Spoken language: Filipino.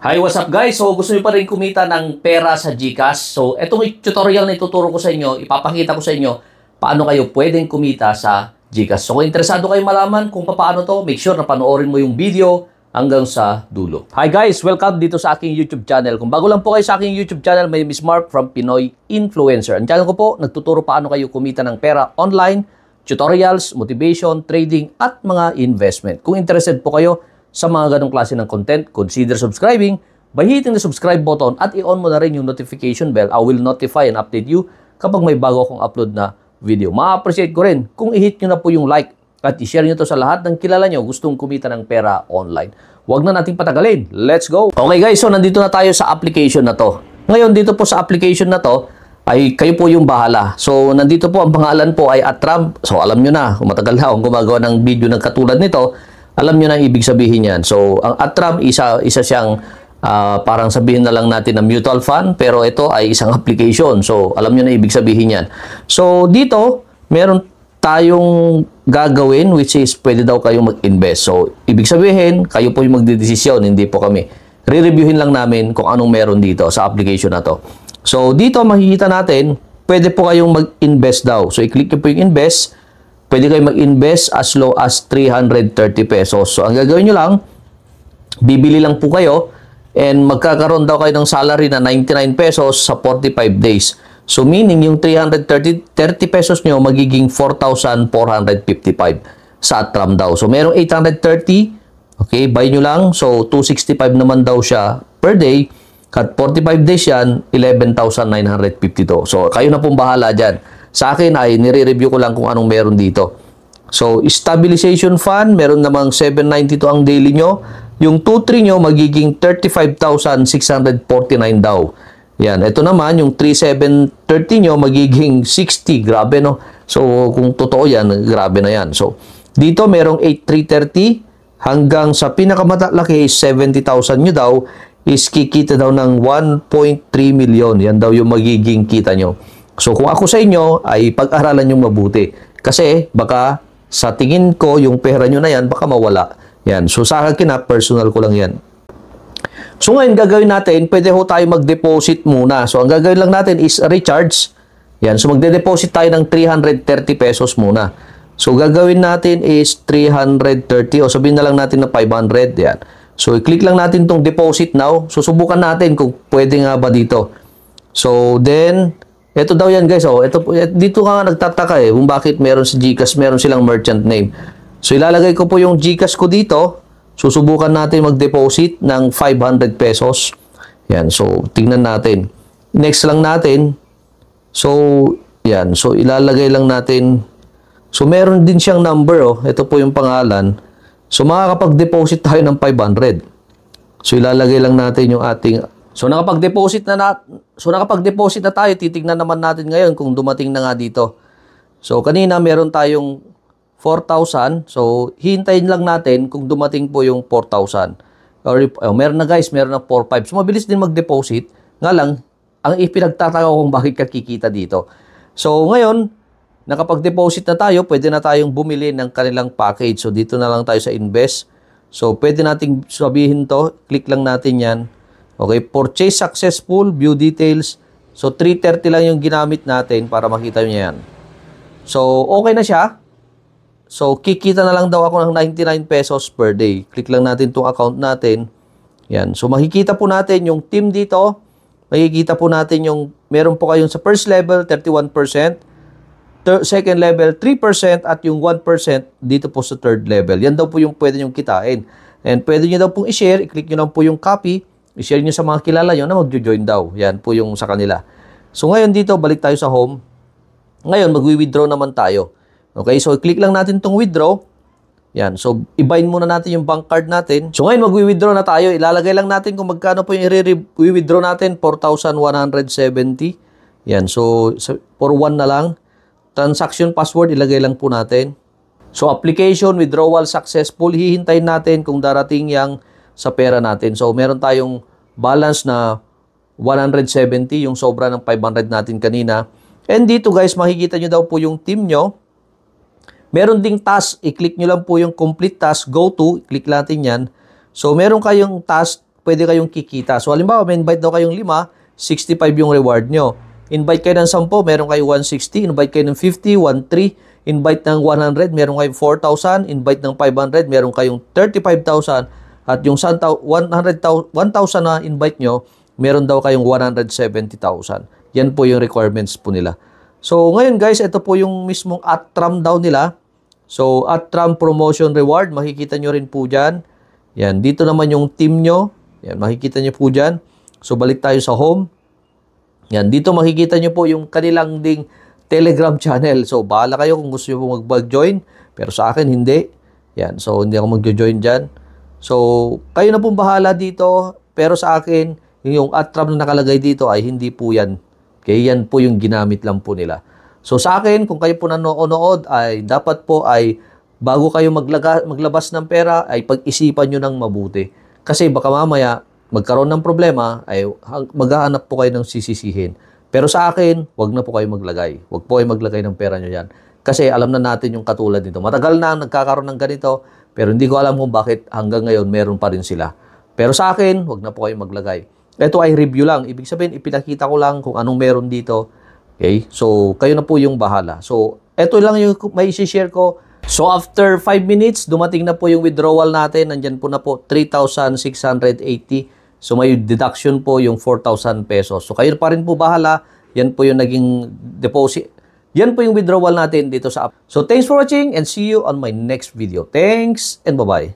Hi, what's up guys? So, gusto niyo pa rin kumita ng pera sa GCash? So, itong tutorial na ituturo ko sa inyo, ipapakita ko sa inyo paano kayo pwedeng kumita sa GCash. So, kung interesado kayo malaman kung paano to, make sure na panoorin mo yung video hanggang sa dulo. Hi guys! Welcome dito sa aking YouTube channel. Kung bago lang po kayo sa aking YouTube channel, my name is Mark from Pinoy Influencer. Ang channel ko po, nagtuturo paano kayo kumita ng pera online, tutorials, motivation, trading, at mga investment. Kung interested po kayo sa mga ganong klase ng content, consider subscribing by hitting the subscribe button at i-on mo na rin yung notification bell. I will notify and update you kapag may bago akong upload na video. Ma-appreciate ko rin kung i-hit nyo na po yung like at i-share nyo to sa lahat ng kilala nyo gustong kumita ng pera online. Huwag na nating patagalin. Let's go! Okay guys, so nandito na tayo sa application na to. Ngayon, dito po sa application na to, ay kayo po yung bahala. So, nandito po ang pangalan po ay Atram. So, alam nyo na, kung matagal na akong gumagawa ng video ng katulad nito, alam nyo na ang ibig sabihin yan. So, ang Atram, isa siyang parang sabihin na lang natin na mutual fund, pero ito ay isang application. So, alam nyo na ibig sabihin yan. So, dito, meron tayong gagawin which is pwede daw kayong mag-invest. So, ibig sabihin, kayo po yung magdidesisyon, hindi po kami. Re-reviewin lang namin kung anong meron dito sa application na to. So, dito makikita natin, pwede po kayong mag-invest daw. So, i-click nyo po yung invest. Pwede kayo mag-invest as low as 330 pesos. So, ang gagawin nyo lang, bibili lang po kayo and magkakaroon daw kayo ng salary na 99 pesos sa 45 days. So, meaning yung 330 pesos nyo magiging 4,455 sa Atram daw. So, merong 830, okay, buy nyo lang. So, 265 naman daw siya per day. At 45 days yan, 11,952. So, kayo na pong bahala dyan. Sa akin ay nire-review ko lang kung anong meron dito. So, stabilization fund, meron namang 792 ang daily nyo. Yung 2-3 nyo, magiging 35,649 daw. Yan. Ito naman, yung 3,730 nyo, magiging 60. Grabe, no? So, kung totoo yan, grabe na yan. So, dito merong 8,330 hanggang sa pinakamalaki is 70,000 nyo daw is kikita daw ng 1.3 million. Yan daw yung magiging kita nyo. So, kung ako sa inyo, ay pag-aralan nyo mabuti. Kasi, baka sa tingin ko, yung pera nyo na yan, baka mawala. Yan. So, sa akin na, personal ko lang yan. So, ngayon, gagawin natin, pwede ho tayo mag-deposit muna. So, ang gagawin lang natin is recharge. Yan. So, magde-deposit tayo ng 330 pesos muna. So, gagawin natin is 330 o sabihin na lang natin na 500. Yan. So, i-click lang natin itong deposit now. Susubukan natin kung pwede nga ba dito. So, then, ito daw yan guys. Oh, dito ka nga nagtataka kung bakit meron sa GCash, meron silang merchant name. So, ilalagay ko po yung GCash ko dito. Susubukan natin mag-deposit ng 500 pesos. Yan. So, tingnan natin. Next lang natin. So, yan. So, ilalagay lang natin. So, meron din siyang number. Oh. Ito po yung pangalan. So, makakapag-deposit tayo ng 500. So, ilalagay lang natin yung ating... So, nakapag-deposit na tayo. Titignan naman natin ngayon kung dumating na nga dito. So, kanina meron tayong 4,000. So, hintayin lang natin kung dumating po yung 4,000. Meron na guys, meron na 4,500. So, mabilis din mag-deposit. Nga lang, ang ipinagtataka ko kung bakit kakikita dito. So, ngayon, nakapag-deposit na tayo, pwede na tayong bumili ng kanilang package. So, dito na lang tayo sa invest. So, pwede nating sabihin to. Click lang natin yan. Okay, purchase successful, view details. So, 330 lang yung ginamit natin para makita nyo yan. So, okay na siya. So, kikita na lang daw ako ng 99 pesos per day. Click lang natin itong account natin. Yan. So, makikita po natin yung team dito. Makikita po natin yung, meron po kayong sa first level, 31%. Second level, 3%. At yung 1% dito po sa third level. Yan daw po yung pwede nyong kitain. And pwede nyo daw pong i-share. I-click nyo lang po yung copy. I-share nyo sa mga kilala nyo na mag-join daw. Yan po yung sa kanila. So, ngayon dito, balik tayo sa home. Ngayon, mag-withdraw naman tayo. Okay, so i-click lang natin itong withdraw. Yan, so i-bind muna natin yung bank card natin. So ngayon mag-withdraw na tayo. Ilalagay lang natin kung magkano po yung i-withdraw natin. 4,170. Yan, so for 1 na lang. Transaction password, ilagay lang po natin. So application, withdrawal successful. Hihintayin natin kung darating yang sa pera natin. So meron tayong balance na 170, yung sobra ng 500 natin kanina. And dito guys, makikita nyo daw po yung team nyo. Meron ding task, i-click nyo lang po yung complete task, go to, i-click natin yan. So, meron kayong task pwede kayong kikita. So, halimbawa, may invite daw kayong 5, 65 yung reward nyo. Invite kayo ng 10, meron kayo 160. Invite kayo ng 50, 13. Invite ng 100, meron kayong 4,000. Invite ng 500, meron kayong 35,000. At yung 1,000 na invite nyo, meron daw kayong 170,000. Yan po yung requirements po nila. So, ngayon guys, ito po yung mismong Atram daw nila. So, Atram Promotion Reward, makikita nyo rin po dyan. Yan, dito naman yung team nyo. Yan, makikita nyo po dyan. So, balik tayo sa home. Yan, dito makikita nyo po yung kanilang ding Telegram channel. So, bahala kayo kung gusto nyo mag-join. Pero sa akin, hindi. Yan, so, hindi ako mag-join dyan. So, kayo na pong bahala dito. Pero sa akin, yung Atram na nakalagay dito ay hindi po yan. Okay, yan po yung ginamit lang po nila. So, sa akin, kung kayo po nanonood, ay dapat po ay bago kayo maglabas ng pera, ay pag-isipan nyo ng mabuti. Kasi baka mamaya, magkaroon ng problema, ay maghahanap po kayo ng sisisihin. Pero sa akin, wag na po kayo maglagay. Wag po kayo maglagay ng pera nyo yan. Kasi alam na natin yung katulad nito. Matagal na nagkakaroon ng ganito, pero hindi ko alam kung bakit hanggang ngayon meron pa rin sila. Pero sa akin, wag na po kayo maglagay. Ito ay review lang. Ibig sabihin, ipinakita ko lang kung anong meron dito. Okay? So, kayo na po yung bahala. So, ito lang yung may isi-share ko. So, after 5 minutes, dumating na po yung withdrawal natin. Nandyan po na po, 3,680. So, may deduction po yung 4,000 pesos. So, kayo pa rin po bahala. Yan po yung naging deposit. Yan po yung withdrawal natin dito sa app. So, thanks for watching and see you on my next video. Thanks and bye-bye.